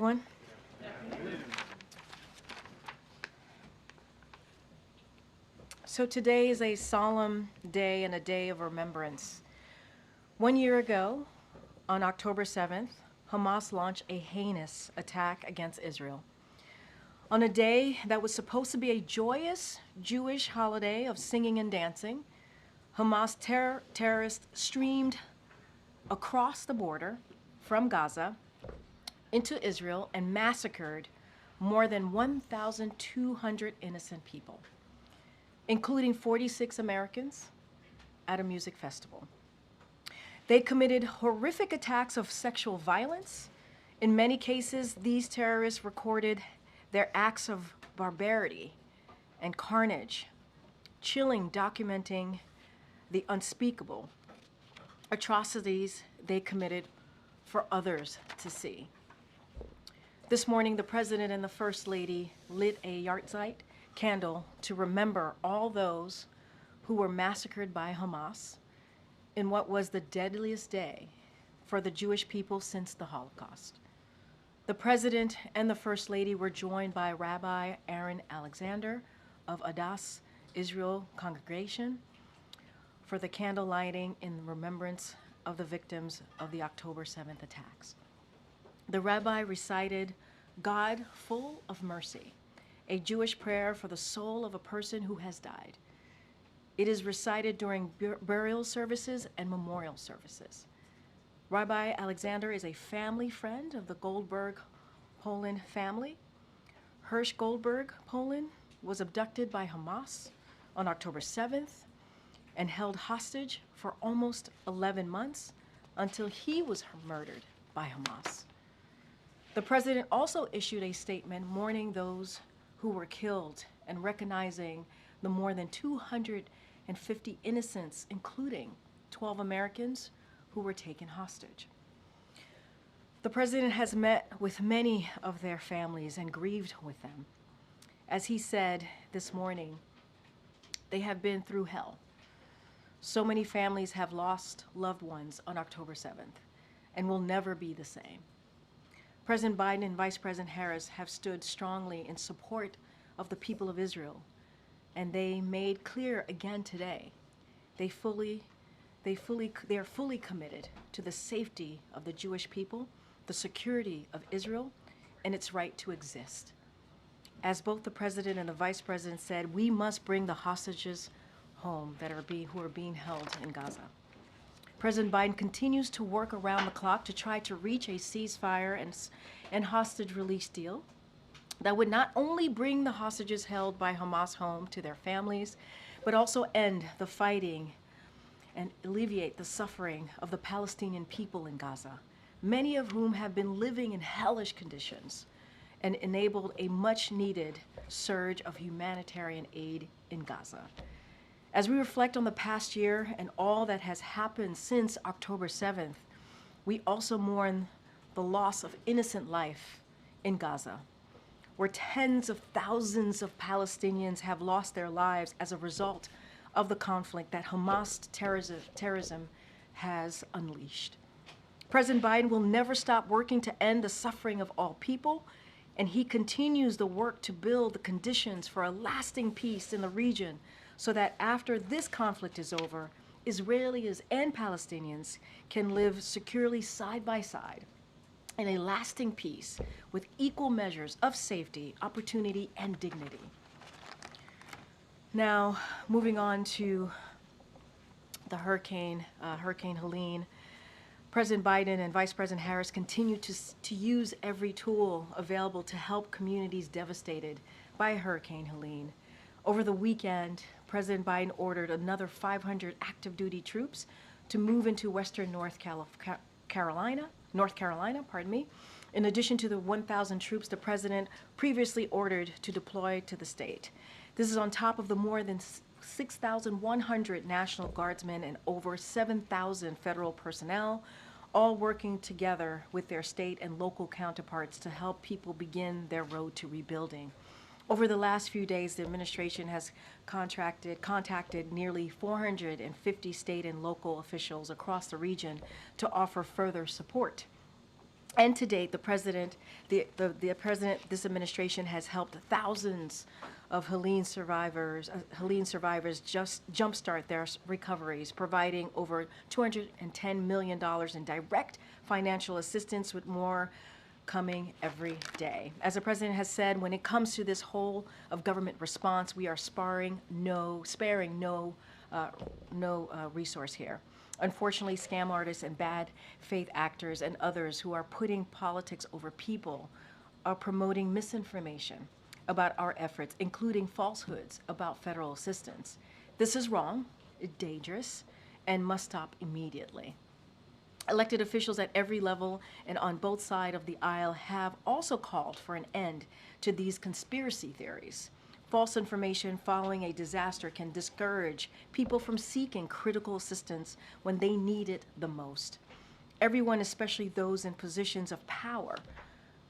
One. So today is a solemn day and a day of remembrance. 1 year ago, on October 7th, Hamas launched a heinous attack against Israel. On a day that was supposed to be a joyous Jewish holiday of singing and dancing, Hamas terrorists streamed across the border from Gaza into Israel and massacred more than 1,200 innocent people, including 46 Americans at a music festival. They committed horrific attacks of sexual violence. In many cases, these terrorists recorded their acts of barbarity and carnage, chilling documenting the unspeakable atrocities they committed for others to see. This morning, the President and the First Lady lit a yahrzeit candle to remember all those who were massacred by Hamas in what was the deadliest day for the Jewish people since the Holocaust. The President and the First Lady were joined by Rabbi Aaron Alexander of Adass Israel Congregation for the candle lighting in remembrance of the victims of the October 7th attacks. The rabbi recited, "God full of mercy," a Jewish prayer for the soul of a person who has died. It is recited during burial services and memorial services. Rabbi Alexander is a family friend of the Goldberg Poland family. Hirsch Goldberg Poland was abducted by Hamas on October 7th and held hostage for almost 11 months until he was murdered by Hamas. The President also issued a statement mourning those who were killed and recognizing the more than 250 innocents, including 12 Americans who were taken hostage. The President has met with many of their families and grieved with them. As he said this morning, they have been through hell. So many families have lost loved ones on October 7th and will never be the same. President Biden and Vice President Harris have stood strongly in support of the people of Israel, and they made clear again today they are fully committed to the safety of the Jewish people, the security of Israel, and its right to exist. As both the President and the Vice President said, we must bring the hostages home who are being held in Gaza. President Biden continues to work around the clock to try to reach a ceasefire and hostage release deal that would not only bring the hostages held by Hamas home to their families, but also end the fighting and alleviate the suffering of the Palestinian people in Gaza, many of whom have been living in hellish conditions, and enabled a much-needed surge of humanitarian aid in Gaza. As we reflect on the past year and all that has happened since October 7th, we also mourn the loss of innocent life in Gaza, where tens of thousands of Palestinians have lost their lives as a result of the conflict that Hamas terrorism has unleashed. President Biden will never stop working to end the suffering of all people, and he continues the work to build the conditions for a lasting peace in the region so that after this conflict is over, Israelis and Palestinians can live securely side by side in a lasting peace with equal measures of safety, opportunity, and dignity. Now, moving on to the Hurricane Helene, President Biden and Vice President Harris continue to use every tool available to help communities devastated by Hurricane Helene. Over the weekend, President Biden ordered another 500 active duty troops to move into western North Carolina, in addition to the 1,000 troops the president previously ordered to deploy to the state. This is on top of the more than 6,100 National Guardsmen and over 7,000 federal personnel, all working together with their state and local counterparts to help people begin their road to rebuilding. Over the last few days, the administration has contacted nearly 450 state and local officials across the region to offer further support. And to date, the president, this administration has helped thousands of Helene survivors just jumpstart their recoveries, providing over $210 million in direct financial assistance, with more coming every day. As the president has said, when it comes to this whole of government response, we are sparing no resource here. Unfortunately, scam artists and bad faith actors and others who are putting politics over people are promoting misinformation about our efforts, including falsehoods about federal assistance. This is wrong, dangerous, and must stop immediately. Elected officials at every level and on both sides of the aisle have also called for an end to these conspiracy theories. False information following a disaster can discourage people from seeking critical assistance when they need it the most. Everyone, especially those in positions of power,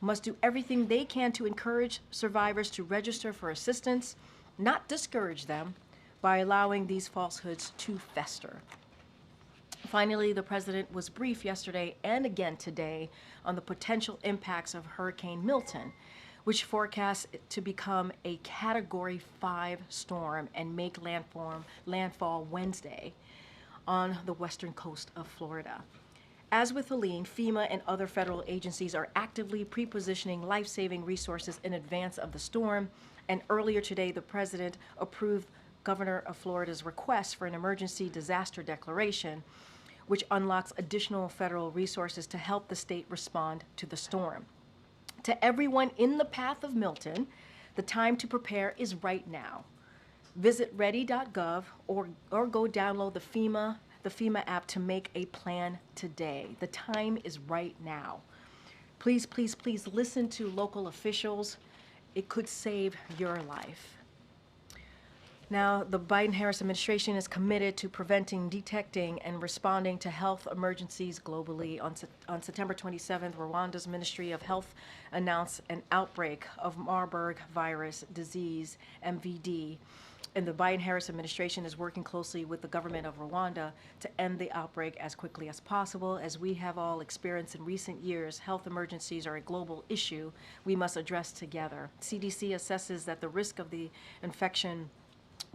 must do everything they can to encourage survivors to register for assistance, not discourage them by allowing these falsehoods to fester. Finally, the president was briefed yesterday and again today on the potential impacts of Hurricane Milton, which forecasts to become a Category 5 storm and make landfall Wednesday on the western coast of Florida. As with Helene, FEMA and other federal agencies are actively pre-positioning life-saving resources in advance of the storm, and earlier today the president approved Governor of Florida's request for an emergency disaster declaration, which unlocks additional federal resources to help the state respond to the storm. To everyone in the path of Milton, the time to prepare is right now. Visit ready.gov or go download the FEMA app to make a plan today. The time is right now. Please, please, please listen to local officials. It could save your life. Now, the Biden-Harris administration is committed to preventing, detecting, and responding to health emergencies globally. On September 27th, Rwanda's Ministry of Health announced an outbreak of Marburg virus disease, MVD, and the Biden-Harris administration is working closely with the government of Rwanda to end the outbreak as quickly as possible. As we have all experienced in recent years, health emergencies are a global issue we must address together. CDC assesses that the risk of the infection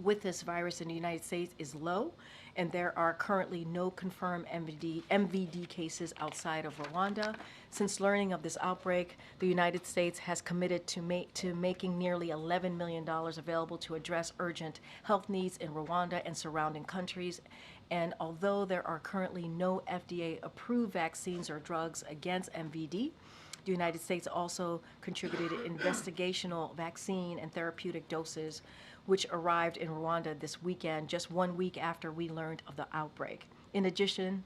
with this virus in the United States is low, and there are currently no confirmed MVD cases outside of Rwanda. Since learning of this outbreak, the United States has committed to making nearly $11 million available to address urgent health needs in Rwanda and surrounding countries. And although there are currently no FDA-approved vaccines or drugs against MVD, the United States also contributed investigational vaccine and therapeutic doses, which arrived in Rwanda this weekend, just 1 week after we learned of the outbreak. In addition,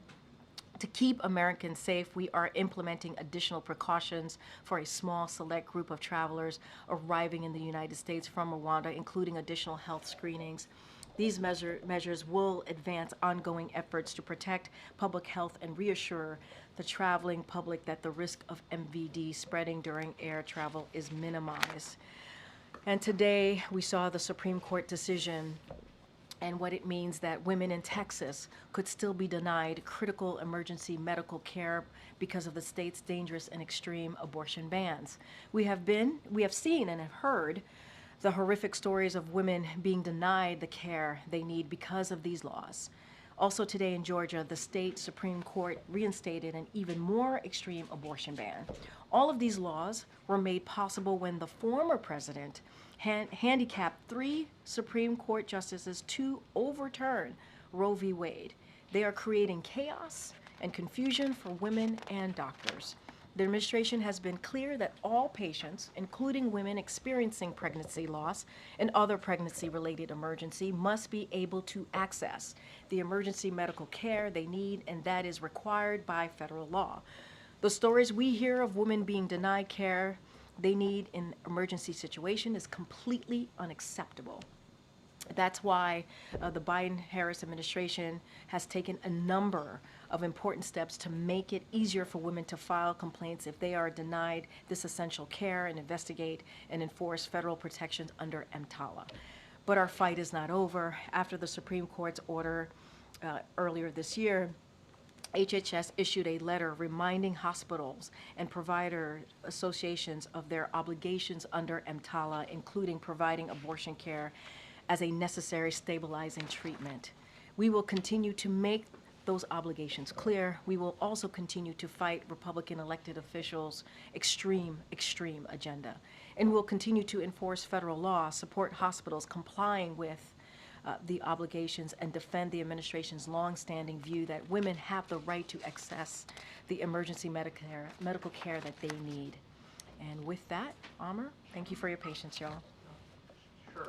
to keep Americans safe, we are implementing additional precautions for a small select group of travelers arriving in the United States from Rwanda, including additional health screenings. These measures will advance ongoing efforts to protect public health and reassure the traveling public that the risk of MVD spreading during air travel is minimized. And today we saw the Supreme Court decision and what it means that women in Texas could still be denied critical emergency medical care because of the state's dangerous and extreme abortion bans. We have seen and have heard the horrific stories of women being denied the care they need because of these laws. Also today in Georgia, the state Supreme Court reinstated an even more extreme abortion ban. All of these laws were made possible when the former president handicapped 3 Supreme Court justices to overturn Roe v. Wade. They are creating chaos and confusion for women and doctors. The administration has been clear that all patients, including women experiencing pregnancy loss and other pregnancy-related emergency, must be able to access the emergency medical care they need, and that is required by federal law. The stories we hear of women being denied care they need in emergency situation is completely unacceptable. That's why the Biden-Harris administration has taken a number of important steps to make it easier for women to file complaints if they are denied this essential care and investigate and enforce federal protections under EMTALA. But our fight is not over. After the Supreme Court's order earlier this year, HHS issued a letter reminding hospitals and provider associations of their obligations under EMTALA, including providing abortion care as a necessary stabilizing treatment. We will continue to make those obligations clear. We will also continue to fight Republican elected officials' extreme agenda. And we'll continue to enforce federal law, support hospitals complying with the obligations, and defend the administration's longstanding view that women have the right to access the emergency medical care that they need. And with that, Amr, thank you for your patience, y'all. Sure.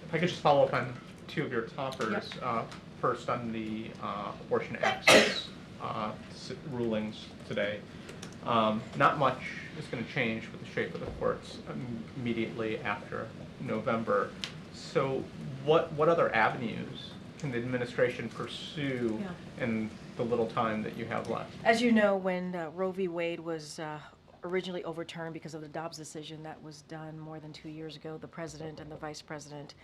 If I could just follow up on two of your toppers. Yep. First, on the abortion access rulings today. Not much is going to change with the shape of the courts immediately after November. So what other avenues can the administration pursue in the little time that you have left? As you know, when Roe v. Wade was originally overturned because of the Dobbs decision that was done more than 2 years ago, the president and the vice president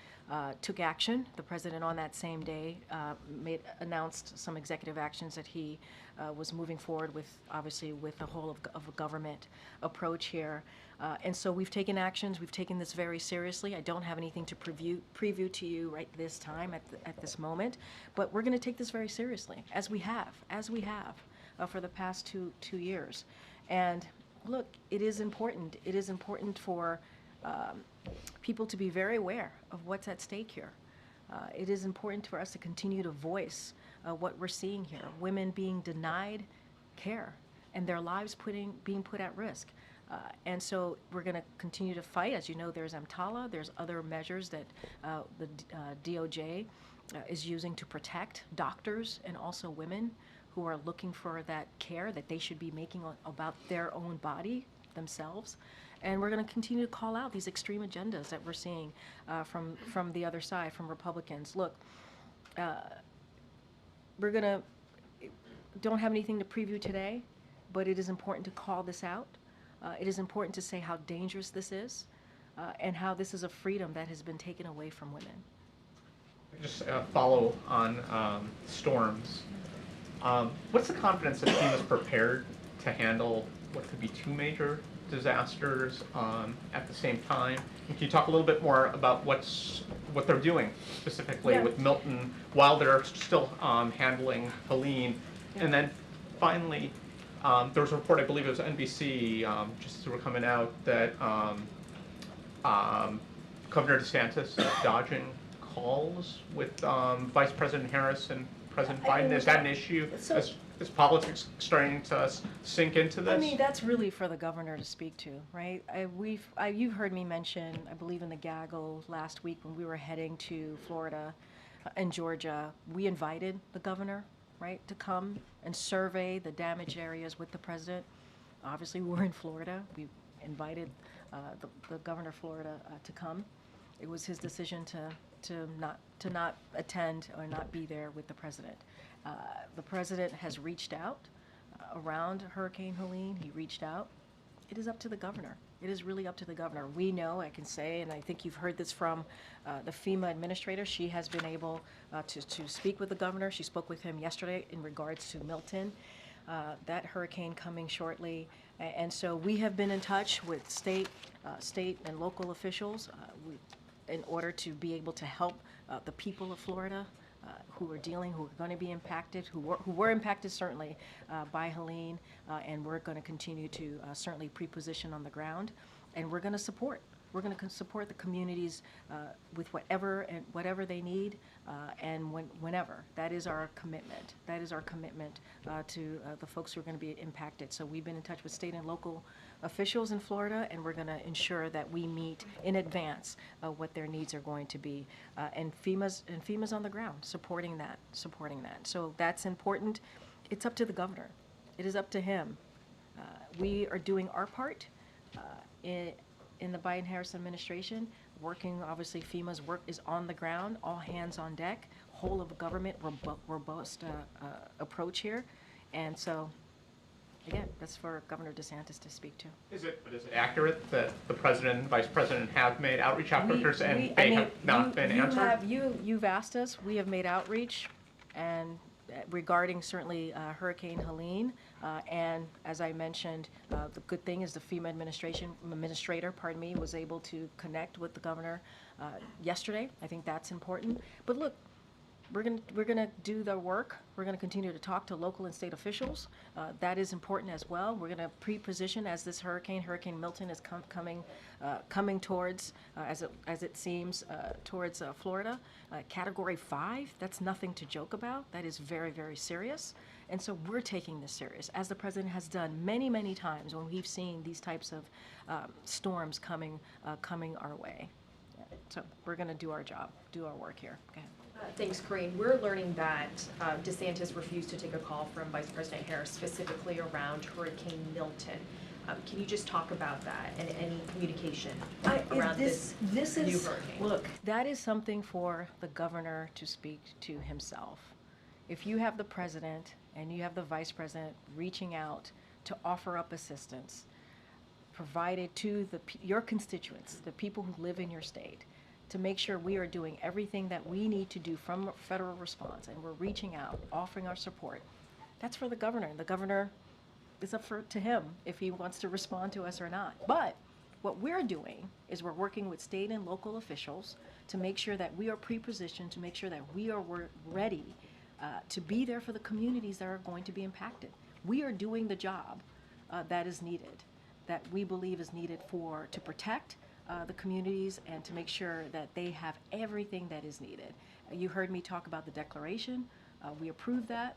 took action. The president on that same day announced some executive actions that he was moving forward with, obviously with the whole of a government approach here. And so we've taken actions. We've taken this very seriously. I don't have anything to preview to you right this time at this moment, but we're going to take this very seriously, as we have for the past two years. And look, it is important. It is important for people to be very aware of what's at stake here. It is important for us to continue to voice what we're seeing here. Women being denied care and their lives being put at risk. And so we're going to continue to fight. As you know, there's EMTALA. There's other measures that the DOJ is using to protect doctors and also women who are looking for that care that they should be making about their own body themselves. And we're going to continue to call out these extreme agendas that we're seeing from the other side, from Republicans. Look, don't have anything to preview today, but it is important to call this out. It is important to say how dangerous this is and how this is a freedom that has been taken away from women. Just follow on storms. What's the confidence that FEMA is prepared to handle what could be two major disasters at the same time? And can you talk a little bit more about what they're doing specifically with Milton while they're still handling Helene? And then finally, there was a report, I believe it was NBC, just as we're coming out, that Governor DeSantis is dodging calls with Vice President Harris and President Biden. Is that an issue? Is politics starting to sink into this? I mean, that's really for the governor to speak to, right? You've heard me mention, I believe in the gaggle last week when we were heading to Florida and Georgia, we invited the governor, right, to come and survey the damaged areas with the president. Obviously, we're in Florida. We invited the governor of Florida to come. It was his decision to not attend or not be there with the president. The president has reached out around Hurricane Helene. He reached out. It is up to the governor. It is really up to the governor. We know, I can say, and I think you've heard this from the FEMA administrator. She has been able to speak with the governor. She spoke with him yesterday in regards to Milton, that hurricane coming shortly. And so we have been in touch with state and local officials in order to be able to help the people of Florida who are going to be impacted, who were impacted certainly by Helene, and we're going to continue to certainly pre-position on the ground, and we're going to support. We're going to support the communities with whatever they need, and whenever. That is our commitment. That is our commitment to the folks who are going to be impacted. So we've been in touch with state and local officials in Florida, and we're going to ensure that we meet in advance what their needs are going to be. And FEMA's on the ground supporting that. So that's important. It's up to the governor. It is up to him. We are doing our part in the Biden-Harris administration, working, obviously FEMA's work is on the ground, all hands on deck, whole of government, robust approach here. And so, again, that's for Governor DeSantis to speak to. Is it accurate that the president and vice president have made outreach efforts and they have not been answered? You've asked us, we have made outreach, and regarding certainly Hurricane Helene, and as I mentioned, the good thing is the FEMA administrator, pardon me, was able to connect with the governor yesterday. I think that's important. But look, we're gonna do the work. We're gonna continue to talk to local and state officials. That is important as well. We're gonna pre-position as this Hurricane Milton, is coming towards, as it seems, towards Florida. Category 5. That's nothing to joke about. That is very, very serious. And so we're taking this serious, as the president has done many, many times when we've seen these types of storms coming our way. Yeah. So we're gonna do our job, do our work here. Go ahead. Thanks, Corinne. We're learning that DeSantis refused to take a call from Vice President Harris specifically around Hurricane Milton. Can you just talk about that and any communication around this new hurricane? Look, that is something for the governor to speak to himself. If you have the president and you have the vice president reaching out to offer up assistance provided to your constituents, the people who live in your state, to make sure we are doing everything that we need to do from a federal response, and we're reaching out, offering our support. That's for the governor. The governor, it's up to him if he wants to respond to us or not. But what we're doing is we're working with state and local officials to make sure that we are pre-positioned, to make sure that we are ready to be there for the communities that are going to be impacted. We are doing the job that is needed, that we believe is needed to protect the communities and to make sure that they have everything that is needed. You heard me talk about the declaration. We approved that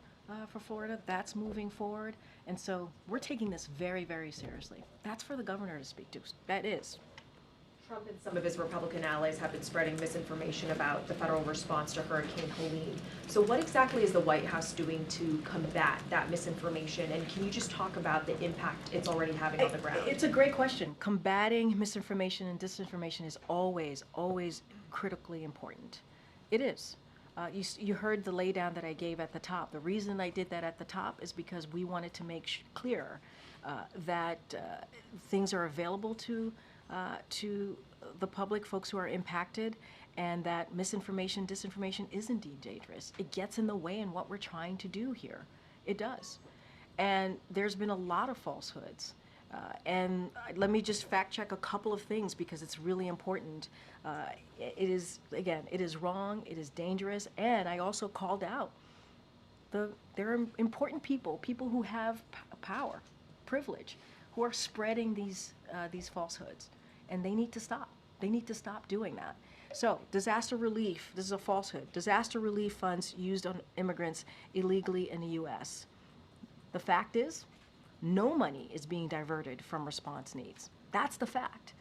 for Florida. That's moving forward. And so we're taking this very, very seriously. That's for the governor to speak to. That is. Trump and some of his Republican allies have been spreading misinformation about the federal response to Hurricane Helene. So what exactly is the White House doing to combat that misinformation? And can you just talk about the impact it's already having on the ground? It's a great question. Combating misinformation and disinformation is always, always critically important. It is. You heard the laydown that I gave at the top. The reason I did that at the top is because we wanted to make clear that things are available to the public, folks who are impacted, and that misinformation, disinformation is indeed dangerous. It gets in the way in what we're trying to do here. It does. And there's been a lot of falsehoods. And let me just fact check a couple of things because it's really important. It is, again, it is wrong, it is dangerous, and I also called out there are important people who have power, privilege, who are spreading these falsehoods, and they need to stop. They need to stop doing that. So, disaster relief, this is a falsehood. Disaster relief funds used on immigrants illegally in the U.S. The fact is, no money is being diverted from response needs. That's the fact.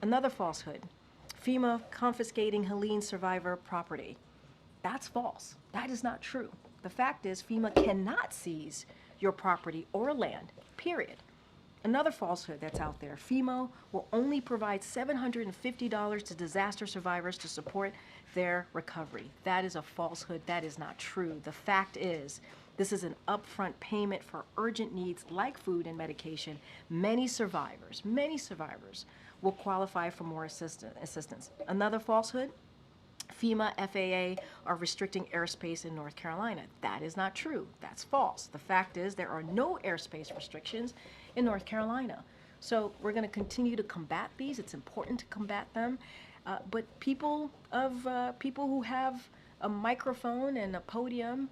Another falsehood, FEMA confiscating Helene survivor property. That's false. That is not true. The fact is, FEMA cannot seize your property or land, period. Another falsehood that's out there, FEMA will only provide $750 to disaster survivors to support their recovery. That is a falsehood. That is not true. The fact is, this is an upfront payment for urgent needs like food and medication. Many survivors will qualify for more assistance. Another falsehood, FEMA, FAA are restricting airspace in North Carolina. That is not true. That's false. The fact is there are no airspace restrictions in North Carolina. So we're going to continue to combat these. It's important to combat them. But people who have a microphone and a podium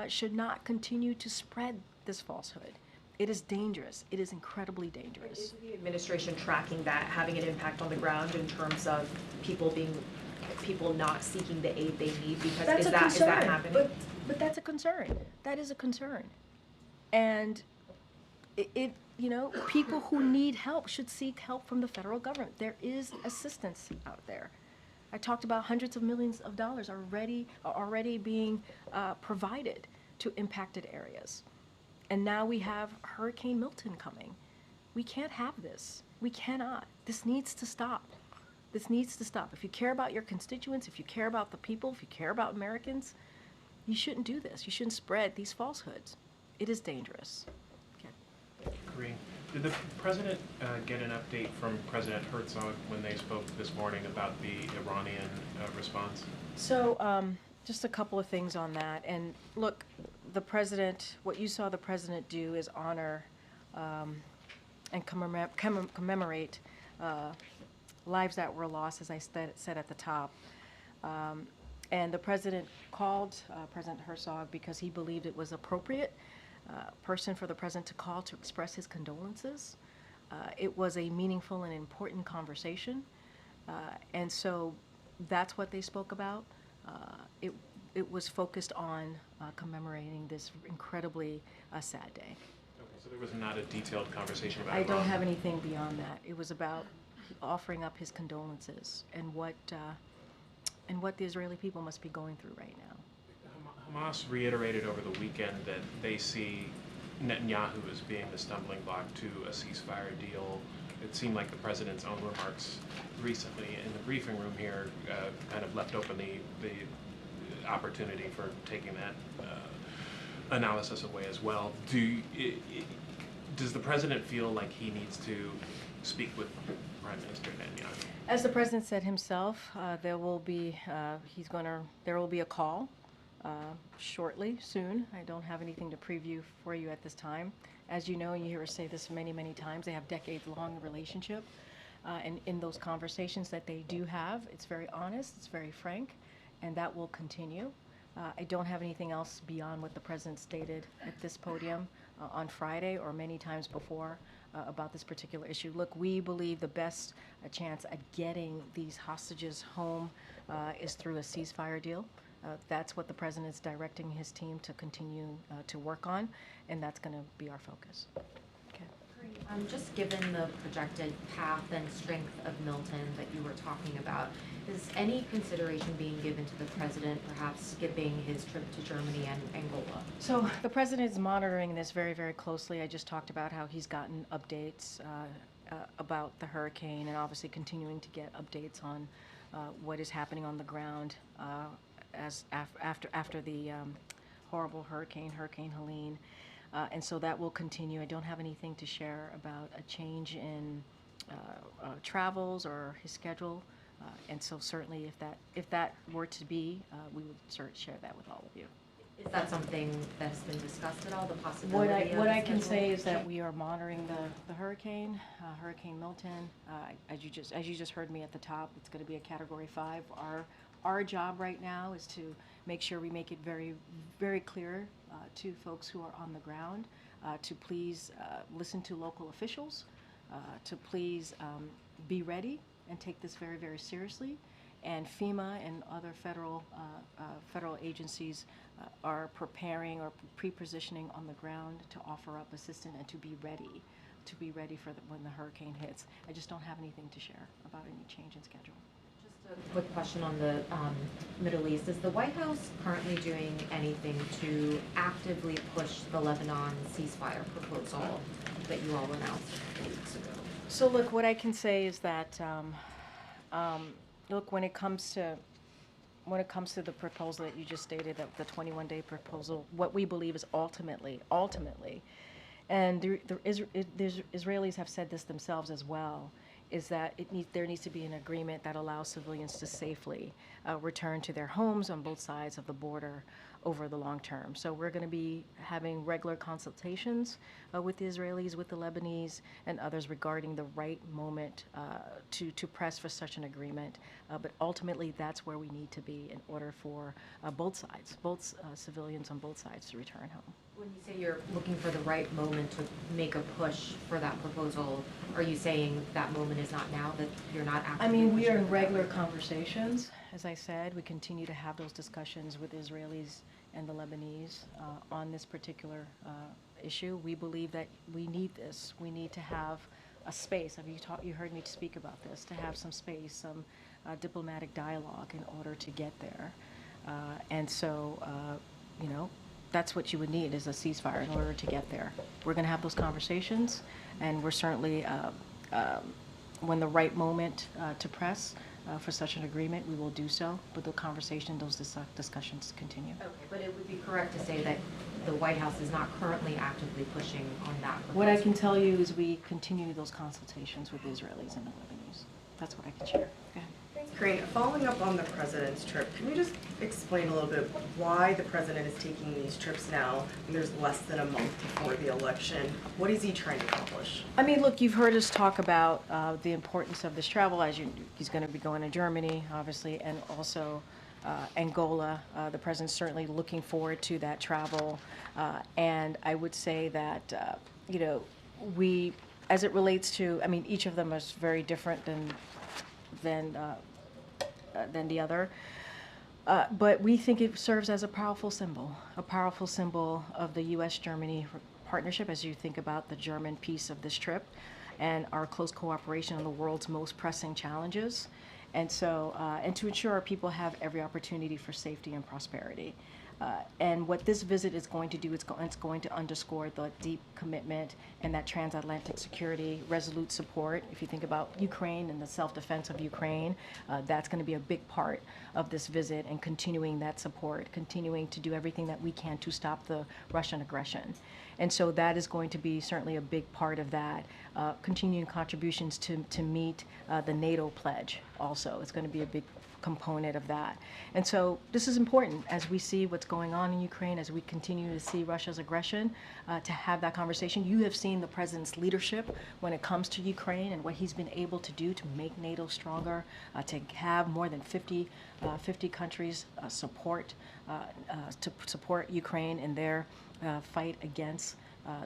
should not continue to spread this falsehood. It is dangerous. It is incredibly dangerous. Is the administration tracking that, having an impact on the ground in terms of people not seeking the aid they need? Because is that happening? But that's a concern. That is a concern. And people who need help should seek help from the federal government. There is assistance out there. I talked about hundreds of millions of dollars already being provided to impacted areas. And now we have Hurricane Milton coming. We can't have this. We cannot. This needs to stop. This needs to stop. If you care about your constituents, if you care about the people, if you care about Americans, you shouldn't do this. You shouldn't spread these falsehoods. It is dangerous. Okay. Agree. Did the president get an update from President Herzog when they spoke this morning about the Iranian response? So just a couple of things on that. And look, the president, what you saw the president do is honor and commemorate lives that were lost, as I said at the top. And the president called President Herzog because he believed it was appropriate person for the president to call to express his condolences. It was a meaningful and important conversation. And so that's what they spoke about. It was focused on commemorating this incredibly sad day. Okay, so there was not a detailed conversation about I don't Iran. have anything beyond that. It was about offering up his condolences and what the Israeli people must be going through right now. Hamas reiterated over the weekend that they see Netanyahu as being the stumbling block to a ceasefire deal. It seemed like the president's own remarks recently in the briefing room here kind of left open the opportunity for taking that analysis away as well. Does the president feel like he needs to speak with Prime Minister Netanyahu? As the president said himself, there will be a call shortly, soon. I don't have anything to preview for you at this time. As you know, and you hear us say this many, many times, they have decades-long relationship. And in those conversations that they do have, it's very honest, it's very frank, and that will continue. I don't have anything else beyond what the president stated at this podium on Friday or many times before about this particular issue. Look, we believe the best chance at getting these hostages home is through a ceasefire deal. That's what the president is directing his team to continue to work on, and that's going to be our focus. Okay. Just given the projected path and strength of Milton that you were talking about, is any consideration being given to the president perhaps skipping his trip to Germany and Angola? So the president is monitoring this very, very closely. I just talked about how he's gotten updates about the hurricane and obviously continuing to get updates on what is happening on the ground after the horrible Hurricane Helene. And so that will continue. I don't have anything to share about a change in travels or his schedule. And so certainly if that were to be, we would share that with all of you. Is that something that's been discussed at all, the possibility of What I a can schedule? say is that we are monitoring the hurricane, Hurricane Milton. As you just heard me at the top, it's going to be a Category 5. Our job right now is to make sure we make it very, very clear to folks who are on the ground to please listen to local officials, to please be ready and take this very, very seriously. And FEMA and other federal agencies are preparing or pre-positioning on the ground to offer up assistance and to be ready for when the hurricane hits. I just don't have anything to share about any change in schedule. Just a quick question on the Middle East. Is the White House currently doing anything to actively push the Lebanon ceasefire proposal that you all announced a few weeks ago? So look, what I can say is that look, when it comes to the proposal that you just stated, that the 21-day proposal, what we believe is ultimately, and the Israelis have said this themselves as well, is that there needs to be an agreement that allows civilians to safely return to their homes on both sides of the border over the long term. So we're going to be having regular consultations with the Israelis, with the Lebanese, and others regarding the right moment to press for such an agreement. But ultimately, that's where we need to be in order for both sides, civilians on both sides, to return home. When you say you're looking for the right moment to make a push for that proposal, are you saying that moment is not now, that you're not actively I mean, we are in pushing for that regular right now? conversations. As I said, we continue to have those discussions with the Israelis and the Lebanese on this particular issue. We believe that we need this. We need to have a space. You heard me speak about this, to have some space, some diplomatic dialogue in order to get there. And so, that's what you would need, is a ceasefire in order to get there. We're going to have those conversations, and we're certainly, when the right moment to press for such an agreement, we will do so. But the conversation, those discussions continue. Okay, but it would be correct to say that the White House is not currently actively pushing on that proposal? What I can tell you is we continue those consultations with the Israelis and the Lebanese. That's what I can share. Go ahead. Thanks Corinne, following up on the president's trip, can you just explain a little bit why the president is taking these trips now when there's less than a month before the election? What is he trying to accomplish? I mean, look, you've heard us talk about the importance of this travel. He's going to be going to Germany, obviously, and also Angola. The president's certainly looking forward to that travel. And I would say that, you know, as it relates to, I mean, each of them is very different than the other. But we think it serves as a powerful symbol of the U.S.-Germany partnership as you think about the German piece of this trip and our close cooperation on the world's most pressing challenges. And so, and to ensure our people have every opportunity for safety and prosperity. And what this visit is going to do, it's going to underscore the deep commitment and that transatlantic security, resolute support. If you think about Ukraine and the self-defense of Ukraine, that's going to be a big part of this visit, and continuing that support, continuing to do everything that we can to stop the Russian aggression. And so that is going to be certainly a big part of that. Continuing contributions to meet the NATO pledge also. It's going to be a big component of that. And so this is important as we see what's going on in Ukraine, as we continue to see Russia's aggression, to have that conversation. You have seen the president's leadership when it comes to Ukraine and what he's been able to do to make NATO stronger, to have more than 50 countries support Ukraine in their fight against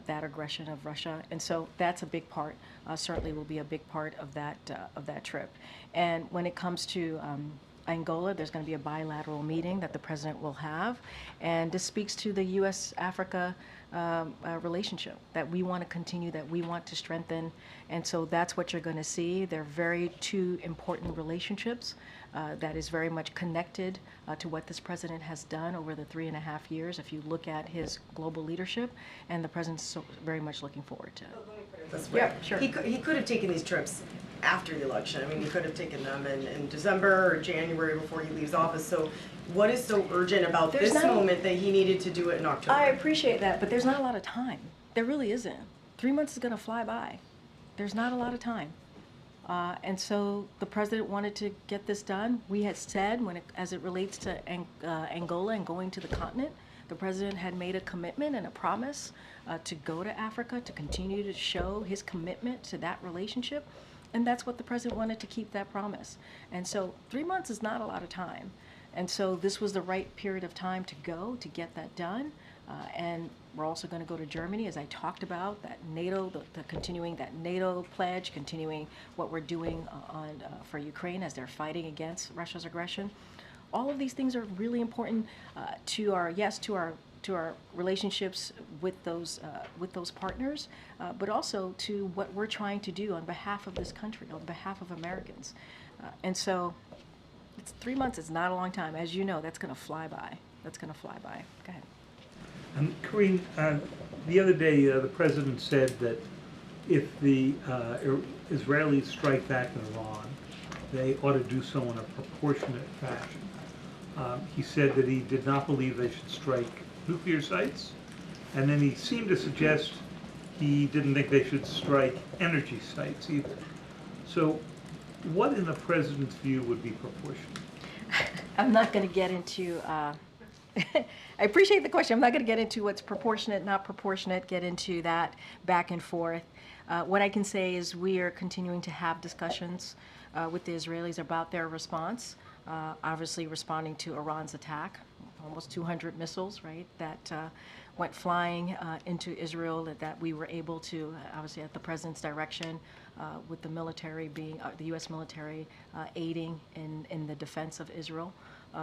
that aggression of Russia. And so that's a big part, certainly will be a big part of that trip. And when it comes to Angola, there's going to be a bilateral meeting that the president will have, and this speaks to the U.S.-Africa relationship that we want to continue, that we want to strengthen, and so that's what you're going to see. They're two important relationships that is very much connected to what this president has done over the 3.5 years. If you look at his global leadership, and the president's very much looking forward to it. This way. Yeah, sure. He could have taken these trips after the election. I mean, he could have taken them in December or January before he leaves office. So what is so urgent about this moment that he needed to do it in October? I appreciate that, but there's not a lot of time. There really isn't. 3 months is going to fly by. There's not a lot of time. And so the president wanted to get this done. We had said, as it relates to Angola and going to the continent, the president had made a commitment and a promise to go to Africa, to continue to show his commitment to that relationship. And that's what the president wanted, to keep that promise. And so 3 months is not a lot of time. And so this was the right period of time to go, to get that done. And we're also going to go to Germany, as I talked about, that NATO, continuing that NATO pledge, continuing what we're doing for Ukraine as they're fighting against Russia's aggression. All of these things are really important to our relationships with those partners, but also to what we're trying to do on behalf of this country, on behalf of Americans. And so 3 months is not a long time. As you know, that's going to fly by. That's going to fly by. Go ahead. Corinne, the other day the president said that if the Israelis strike back in Iran, they ought to do so in a proportionate fashion. He said that he did not believe they should strike nuclear sites, and then he seemed to suggest he didn't think they should strike energy sites either. So what in the president's view would be proportionate? I'm not going to get into I appreciate the question. I'm not going to get into what's proportionate, not proportionate, get into that back and forth. What I can say is we are continuing to have discussions with the Israelis about their response, obviously responding to Iran's attack, almost 200 missiles, right, that went flying into Israel, that we were able to, obviously at the president's direction, with the military being, the U.S. military aiding in the defense of Israel.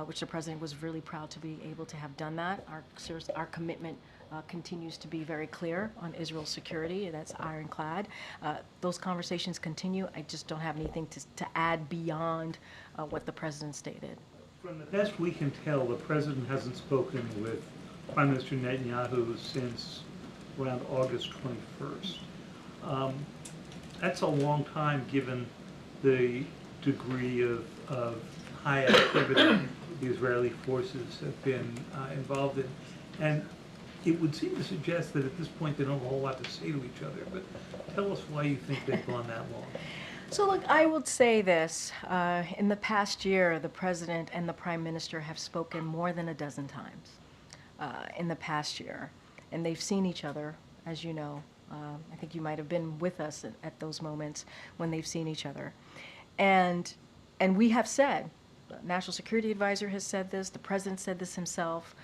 Which the president was really proud to be able to have done that. Our commitment continues to be very clear on Israel's security, and that's ironclad. Those conversations continue. I just don't have anything to add beyond what the president stated. From the best we can tell, the president hasn't spoken with Prime Minister Netanyahu since around August 21st. That's a long time given the degree of high activity the Israeli forces have been involved in. And it would seem to suggest that at this point they don't have a whole lot to say to each other, but tell us why you think they've gone that long. So look, I would say this. In the past year, the president and the prime minister have spoken more than a dozen times in the past year. And they've seen each other, as you know. I think you might have been with us at those moments when they've seen each other. And we have said, the National Security Advisor has said this, the president said this himself,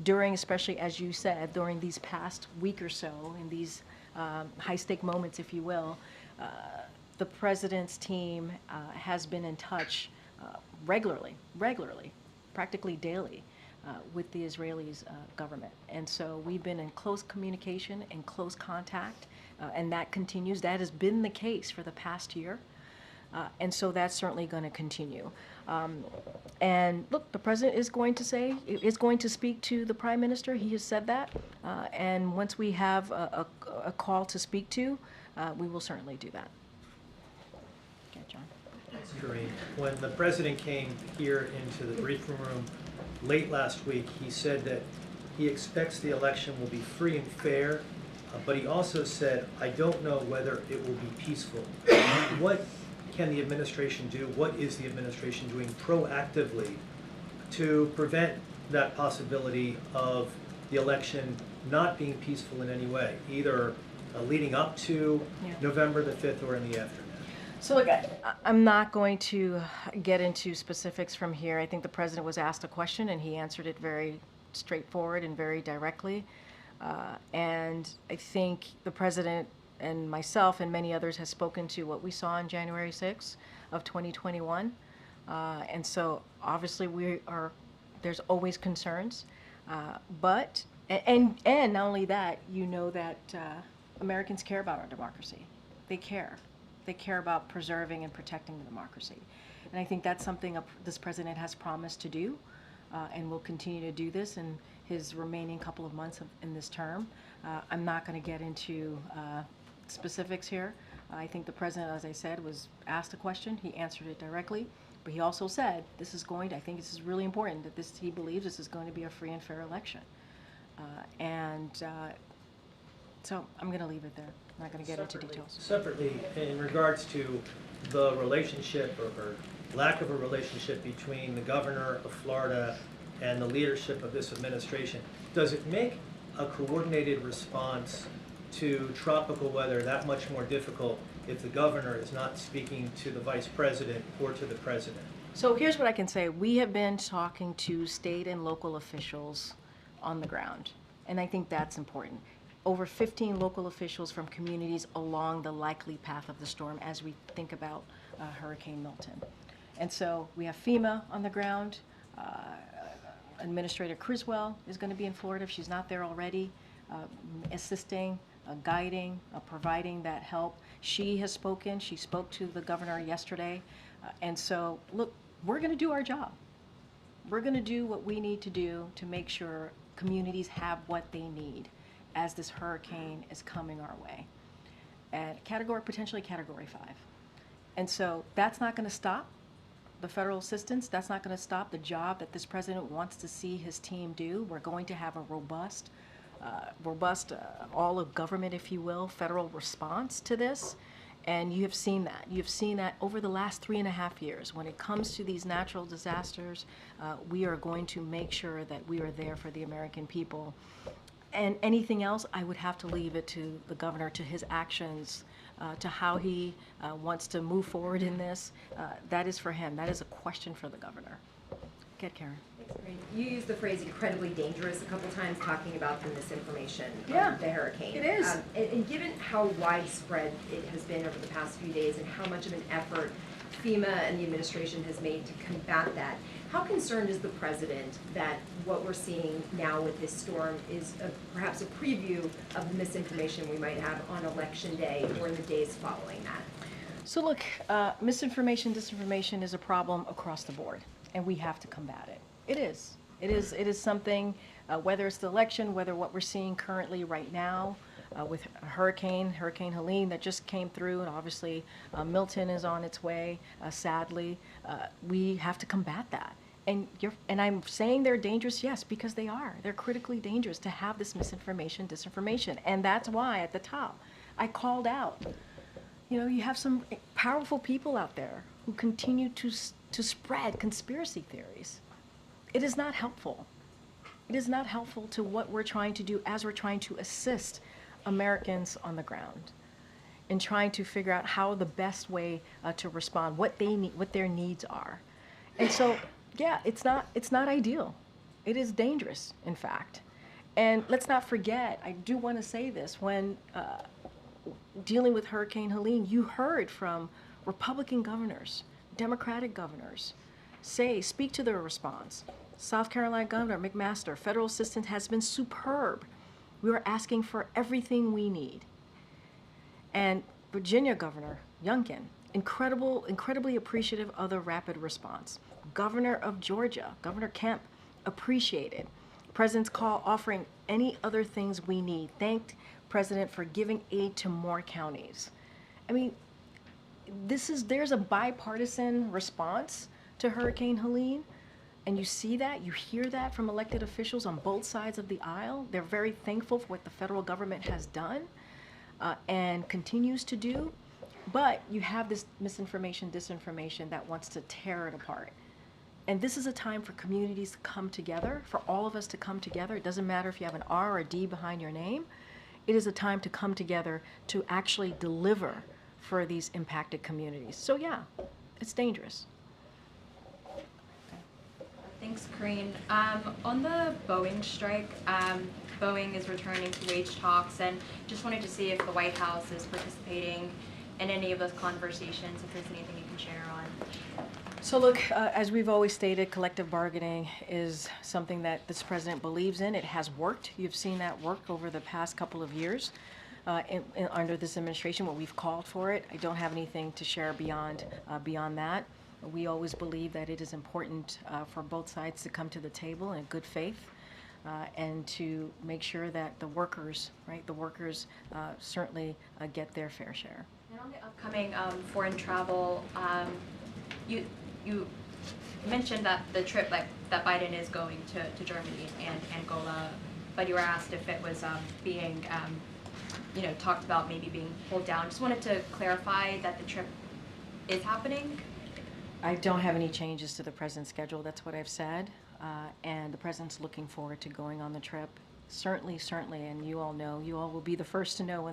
during, especially as you said, during these past week or so, in these high-stake moments, if you will, the president's team has been in touch regularly, practically daily, with the Israelis government. And so we've been in close communication and close contact, and that continues. That has been the case for the past year. And so that's certainly going to continue. And look, the president is going to speak to the prime minister. He has said that. And once we have a call to speak to, we will certainly do that. Okay, John. Thanks, Karine. When the president came here into the briefing room late last week, he said that he expects the election will be free and fair, but he also said, I don't know whether it will be peaceful. What can the administration do? What is the administration doing proactively to prevent that possibility of the election not being peaceful in any way, either leading up to November the 5th or in the aftermath? So look, I'm not going to get into specifics from here. I think the president was asked a question and he answered it very straightforward and very directly. And I think the president and myself and many others has spoken to what we saw on January 6th of 2021. And so obviously there's always concerns, but not only that, you know that Americans care about our democracy. They care. They care about preserving and protecting the democracy. And I think that's something this president has promised to do, and will continue to do this in his remaining couple of months in this term. I'm not going to get into specifics here. I think the president, as I said, was asked a question. He answered it directly, but he also said I think this is really important, that he believes this is going to be a free and fair election. So I'm going to leave it there. I'm not going to get into details. Separately, in regards to the relationship or lack of a relationship between the governor of Florida and the leadership of this administration, does it make a coordinated response to tropical weather that much more difficult if the governor is not speaking to the vice president or to the president? So here's what I can say. We have been talking to state and local officials on the ground, and I think that's important. Over 15 local officials from communities along the likely path of the storm as we think about Hurricane Milton. And so we have FEMA on the ground. Administrator Criswell is going to be in Florida if she's not there already, assisting, guiding, providing that help. She has spoken. She spoke to the governor yesterday. And so, look, we're going to do our job. We're going to do what we need to do to make sure communities have what they need as this hurricane is coming our way. And potentially category 5. And so that's not going to stop the federal assistance. That's not going to stop the job that this president wants to see his team do. We're going to have a robust all of government, if you will, federal response to this. And you have seen that. You've seen that over the last 3.5 years. When it comes to these natural disasters, we are going to make sure that we are there for the American people. And anything else, I would have to leave it to the governor, to his actions, to how he wants to move forward in this. That is for him. That is a question for the governor. Get Karen. Thanks, Karine. You used the phrase incredibly dangerous a couple times talking about the misinformation of the hurricane. It is. And given how widespread it has been over the past few days and how much of an effort FEMA and the administration has made to combat that, how concerned is the president that what we're seeing now with this storm is perhaps a preview of the misinformation we might have on Election Day or in the days following that? So look, misinformation, disinformation is a problem across the board, and we have to combat it. It is. It is something, whether it's the election, whether what we're seeing currently right now with Hurricane Helene that just came through, and obviously Milton is on its way, sadly. We have to combat that. And I'm saying they're dangerous, yes, because they are. They're critically dangerous to have this misinformation, disinformation. And that's why at the top I called out, you have some powerful people out there who continue to spread conspiracy theories. It is not helpful. It is not helpful to what we're trying to do as we're trying to assist Americans on the ground in trying to figure out how the best way to respond, what they need, what their needs are. And so, yeah, it's not ideal. It is dangerous, in fact. And let's not forget, I do want to say this, when dealing with Hurricane Helene, you heard from Republican governors, Democratic governors, speak to their response. South Carolina Governor McMaster, federal assistance has been superb. We are asking for everything we need. And Virginia Governor Youngkin, incredibly appreciative of the rapid response. Governor of Georgia, Governor Kemp, appreciated. President's call offering any other things we need. Thanked President for giving aid to more counties. I mean, there's a bipartisan response to Hurricane Helene. And you see that, you hear that from elected officials on both sides of the aisle. They're very thankful for what the federal government has done and continues to do. But you have this misinformation, disinformation that wants to tear it apart. And this is a time for communities to come together, for all of us to come together. It doesn't matter if you have an R or a D behind your name. It is a time to come together to actually deliver for these impacted communities. So yeah, it's dangerous. Thanks, Corinne. On the Boeing strike, Boeing is returning to wage talks, and just wanted to see if the White House is participating in any of those conversations, if there's anything you can share on. So look, as we've always stated, collective bargaining is something that this president believes in. It has worked. You've seen that work over the past couple of years under this administration, what we've called for it. I don't have anything to share beyond that. We always believe that it is important for both sides to come to the table in good faith and to make sure that the workers, certainly get their fair share. And on the upcoming foreign travel, you mentioned that the trip that Biden is going to Germany and Angola, but you were asked if it was being, talked about maybe being pulled down. Just wanted to clarify that the trip is happening. I don't have any changes to the president's schedule. That's what I've said. And the president's looking forward to going on the trip. Certainly, and you all will be the first to know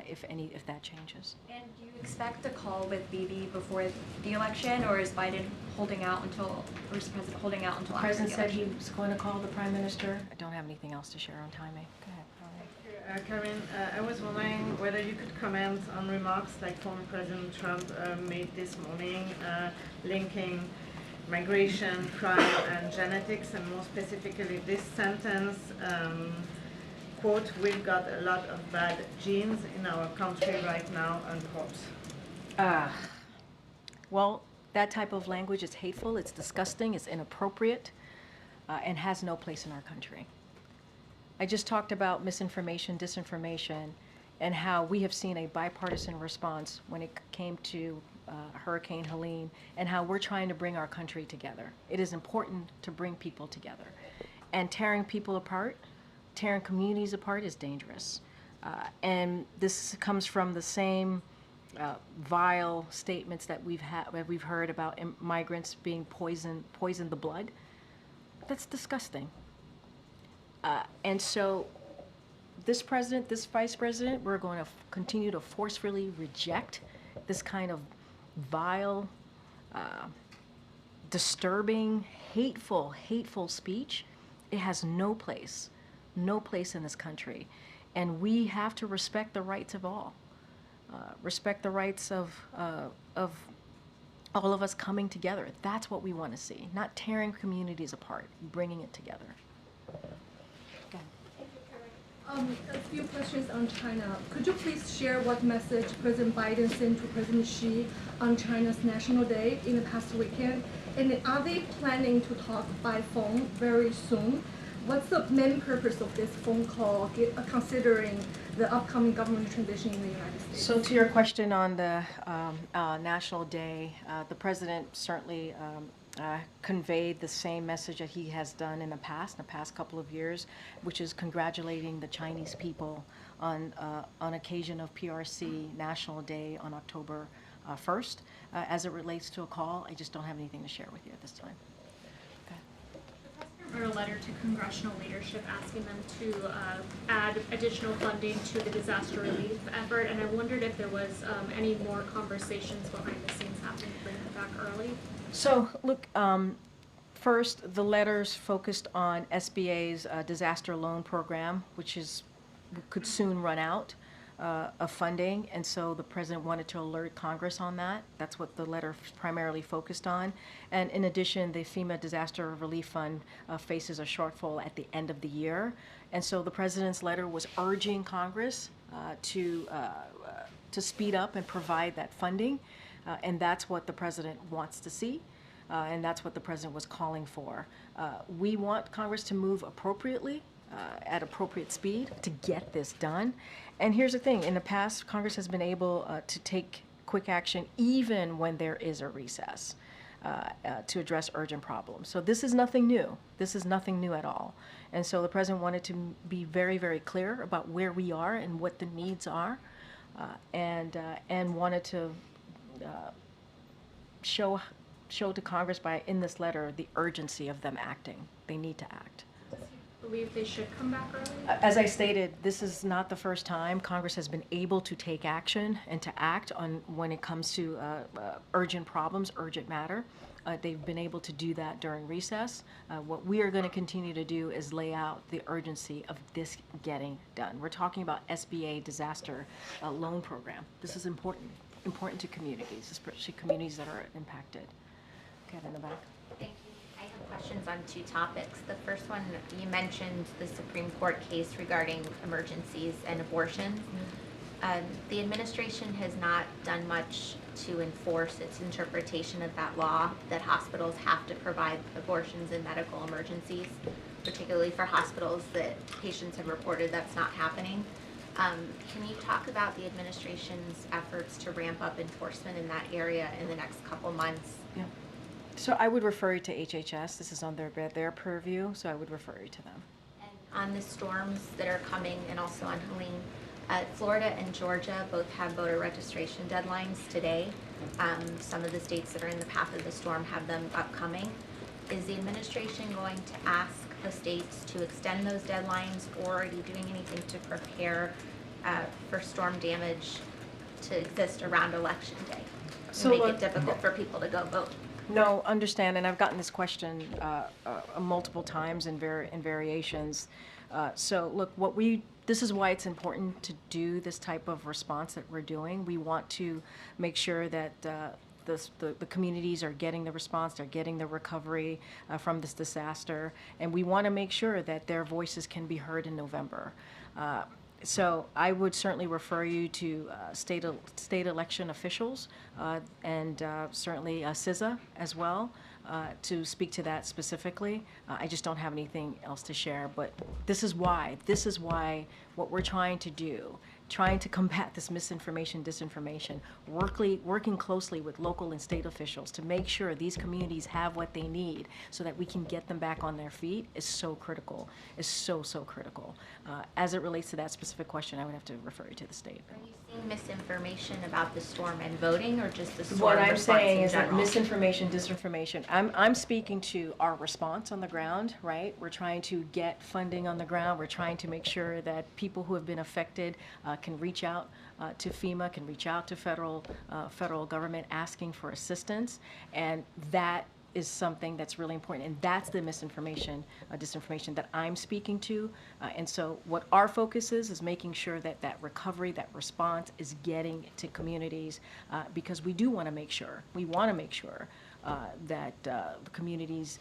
if that changes. And do you expect a call with Bibi before the election, or is Biden holding out until, or is the president holding out until after the election? The president said he was going to call the prime minister. I don't have anything else to share on timing. Go ahead. Karen, I was wondering whether you could comment on remarks like former President Trump made this morning, linking migration, crime, and genetics, and more specifically this sentence, quote, "We've got a lot of bad genes in our country right now," unquote. Well, that type of language is hateful, it's disgusting, it's inappropriate, and has no place in our country. I just talked about misinformation, disinformation, and how we have seen a bipartisan response when it came to Hurricane Helene, and how we're trying to bring our country together. It is important to bring people together. And tearing people apart, tearing communities apart is dangerous. And this comes from the same vile statements that we've heard about migrants being poisoned the blood. That's disgusting. And so this president, this vice president, we're going to continue to forcefully reject this kind of vile, disturbing, hateful speech. It has no place in this country. And we have to respect the rights of all. Respect the rights of all of us coming together. That's what we want to see, not tearing communities apart, bringing it together. A few questions on China. Could you please share what message President Biden sent to President Xi on China's National Day in the past weekend? And are they planning to talk by phone very soon? What's the main purpose of this phone call, considering the upcoming government transition in the United States? So to your question on the National Day, the president certainly conveyed the same message that he has done in the past couple of years, which is congratulating the Chinese people on occasion of PRC National Day on October 1st. As it relates to a call, I just don't have anything to share with you at this time. The president wrote a letter to congressional leadership asking them to add additional funding to the disaster relief effort, and I wondered if there was any more conversations behind the scenes happening to bring it back early. So, look, first, the letters focused on SBA's disaster loan program, which could soon run out of funding, and so the president wanted to alert Congress on that. That's what the letter primarily focused on. And in addition, the FEMA Disaster Relief Fund faces a shortfall at the end of the year, and so the president's letter was urging Congress to speed up and provide that funding, and that's what the president wants to see. And that's what the president was calling for. We want Congress to move appropriately, at appropriate speed to get this done. And here's the thing, in the past, Congress has been able to take quick action even when there is a recess to address urgent problems. So this is nothing new. This is nothing new at all. And so the president wanted to be very, very clear about where we are and what the needs are, and wanted to show to Congress in this letter the urgency of them acting. They need to act. Believe they should come back early? As I stated, this is not the first time Congress has been able to take action and to act on when it comes to urgent problems, urgent matter. They've been able to do that during recess. What we are going to continue to do is lay out the urgency of this getting done. We're talking about SBA disaster loan program. This is important to communities, especially communities that are impacted. Kevin in the back. Thank you. I have questions on two topics. The first one, you mentioned the Supreme Court case regarding emergencies and abortions. The administration has not done much to enforce its interpretation of that law, that hospitals have to provide abortions in medical emergencies, particularly for hospitals that patients have reported that's not happening. Can you talk about the administration's efforts to ramp up enforcement in that area in the next couple months? Yeah. So I would refer you to HHS. This is on their purview, so I would refer you to them. And on the storms that are coming, and also on Helene, Florida and Georgia both have voter registration deadlines today. Some of the states that are in the path of the storm have them upcoming. Is the administration going to ask the states to extend those deadlines, or are you doing anything to prepare for storm damage to exist around Election Day and make it difficult for people to go vote? No, understand, and I've gotten this question multiple times in variations. So look, this is why it's important to do this type of response that we're doing. We want to make sure that the communities are getting the response, they're getting the recovery from this disaster, and we want to make sure that their voices can be heard in November. So I would certainly refer you to state election officials and certainly CISA as well to speak to that specifically. I just don't have anything else to share, but this is why what we're trying to do, trying to combat this misinformation, disinformation, working closely with local and state officials to make sure these communities have what they need so that we can get them back on their feet is so critical, is so critical. As it relates to that specific question, I would have to refer you to the state. Are you seeing misinformation about the storm and voting, or just the storm What I'm response saying in is that general? misinformation, disinformation, I'm speaking to our response on the ground, right? We're trying to get funding on the ground. We're trying to make sure that people who have been affected can reach out to FEMA, can reach out to federal government asking for assistance, and that is something that's really important, and that's the misinformation, disinformation that I'm speaking to. And so what our focus is making sure that that recovery, that response is getting to communities, because we do want to make sure, that the communities,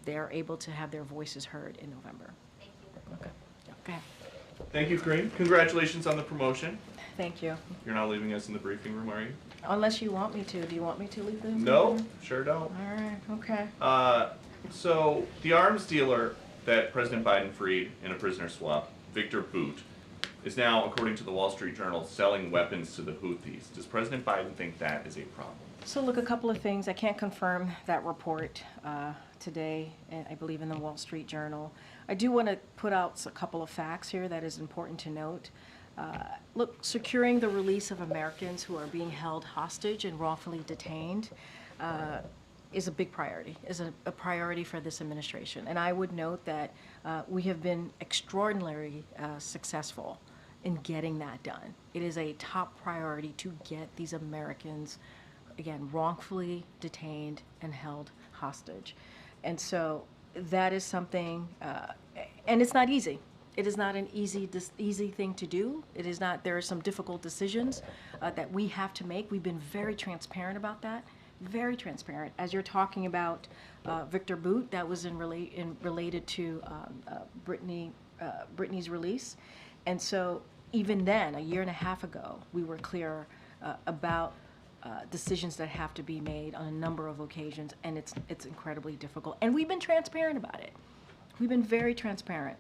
they're able to have their voices heard in November. Thank you. Okay. Go ahead. Thank you, Corinne. Congratulations on the promotion. Thank you. You're not leaving us in the briefing room, are you? Unless you want me to. Do you want me to leave them? No, sure don't. All right, okay. So the arms dealer that President Biden freed in a prisoner swap, Victor Boot, is now, according to the Wall Street Journal, selling weapons to the Houthis. Does President Biden think that is a problem? So look, a couple of things. I can't confirm that report today, and I believe in the Wall Street Journal. I do want to put out a couple of facts here that is important to note. Look, securing the release of Americans who are being held hostage and wrongfully detained is a big priority, is a priority for this administration. And I would note that we have been extraordinarily successful in getting that done. It is a top priority to get these Americans, again, wrongfully detained and held hostage. And so that is something, and it's not easy. It is not an easy thing to do. It is not, there are some difficult decisions that we have to make. We've been very transparent about that, very transparent. As you're talking about Victor Boot, that was related to Brittany's release. And so even then, a year and a half ago, we were clear about decisions that have to be made on a number of occasions, and it's incredibly difficult. And we've been transparent about it. We've been very transparent.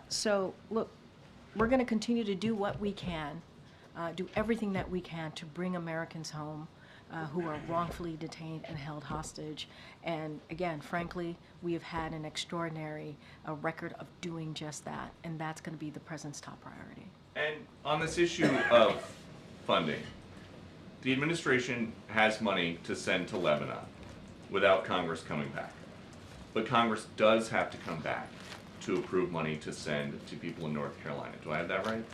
So look, we're going to continue to do what we can, do everything that we can to bring Americans home who are wrongfully detained and held hostage. And again, frankly, we have had an extraordinary record of doing just that, and that's going to be the president's top priority. And on this issue of funding, the administration has money to send to Lebanon without Congress coming back. But Congress does have to come back to approve money to send to people in North Carolina. Do I have that right?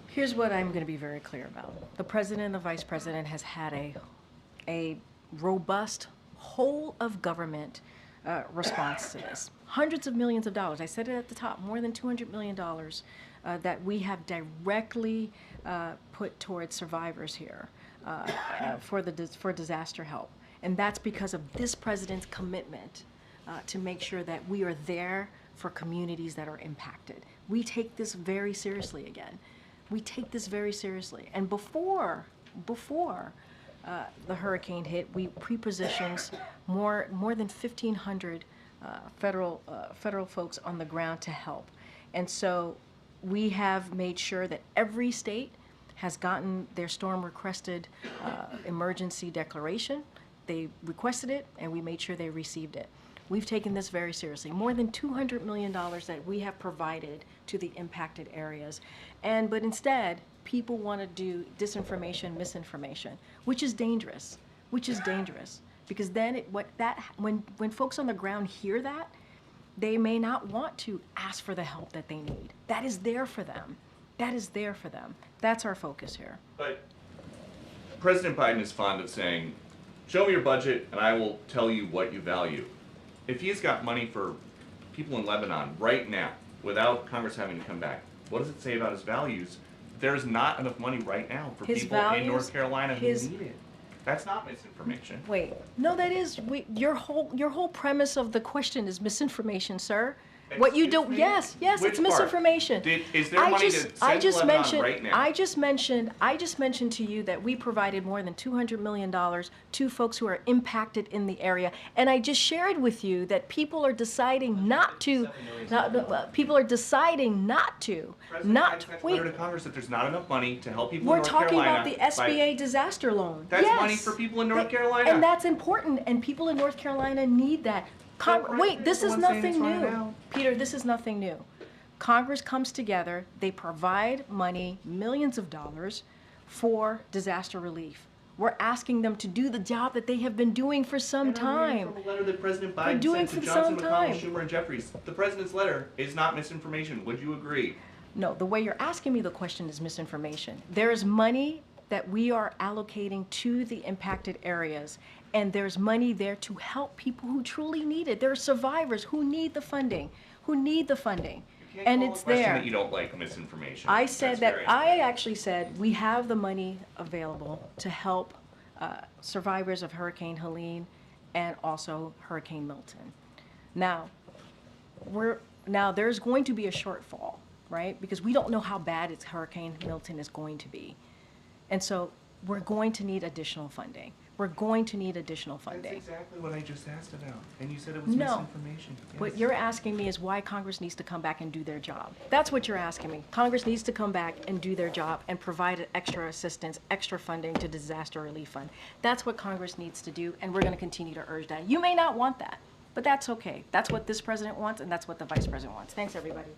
Here's what I'm going to be very clear about. The president and the vice president has had a robust whole of government response to this. Hundreds of millions of dollars. I said it at the top, more than $200 million that we have directly put towards survivors here for disaster help. And that's because of this president's commitment to make sure that we are there for communities that are impacted. We take this very seriously again. We take this very seriously. And before the hurricane hit, we pre-positioned more than 1,500 federal folks on the ground to help. And so we have made sure that every state has gotten their storm requested emergency declaration. They requested it, and we made sure they received it. We've taken this very seriously. More than $200 million that we have provided to the impacted areas. But instead, people want to do disinformation, misinformation, which is dangerous, because then when folks on the ground hear that, they may not want to ask for the help that they need. That is there for them. That's our focus here. But President Biden is fond of saying, show me your budget and I will tell you what you value. If he's got money for people in Lebanon right now, without Congress having to come back, what does it say about his values? There's not enough money right now for people in North Carolina who need it. That's not misinformation. Wait, no, that is, your whole premise of the question is misinformation, sir. What you do, yes, it's misinformation. Is there money to send to Lebanon right now? I just mentioned to you that we provided more than $200 million to folks who are impacted in the area, and I just shared with you that people are deciding not to. People are deciding not to. Letter to Congress that there's not enough money to help people We're in North talking Carolina. about the SBA disaster loan. That's yes. money for people in North Carolina. And that's important, and people in North Carolina need that. Wait, this is nothing new. Peter, this is nothing new. Congress comes together, they provide money, millions of dollars, for disaster relief. We're asking them to do the job that they have been doing for some time. From a letter that President Biden sent to Johnson, McConnell, Schumer, and Jeffries. The president's letter is not misinformation. Would you agree? No, the way you're asking me the question is misinformation. There is money that we are allocating to the impacted areas, and there's money there to help people who truly need it. There are survivors who need the funding, and it's there. That you don't like misinformation. I actually said we have the money available to help survivors of Hurricane Helene and also Hurricane Milton. Now there's going to be a shortfall, right? Because we don't know how bad Hurricane Milton is going to be. And so we're going to need additional funding. We're going to need additional That's funding. exactly what I just asked about, and you said it was No. misinformation. What Yes. you're asking me is why Congress needs to come back and do their job. That's what you're asking me. Congress needs to come back and do their job and provide extra assistance, extra funding to disaster relief fund. That's what Congress needs to do, and we're going to continue to urge that. You may not want that, but that's okay. That's what this president wants, and that's what the vice president wants. Thanks, everybody.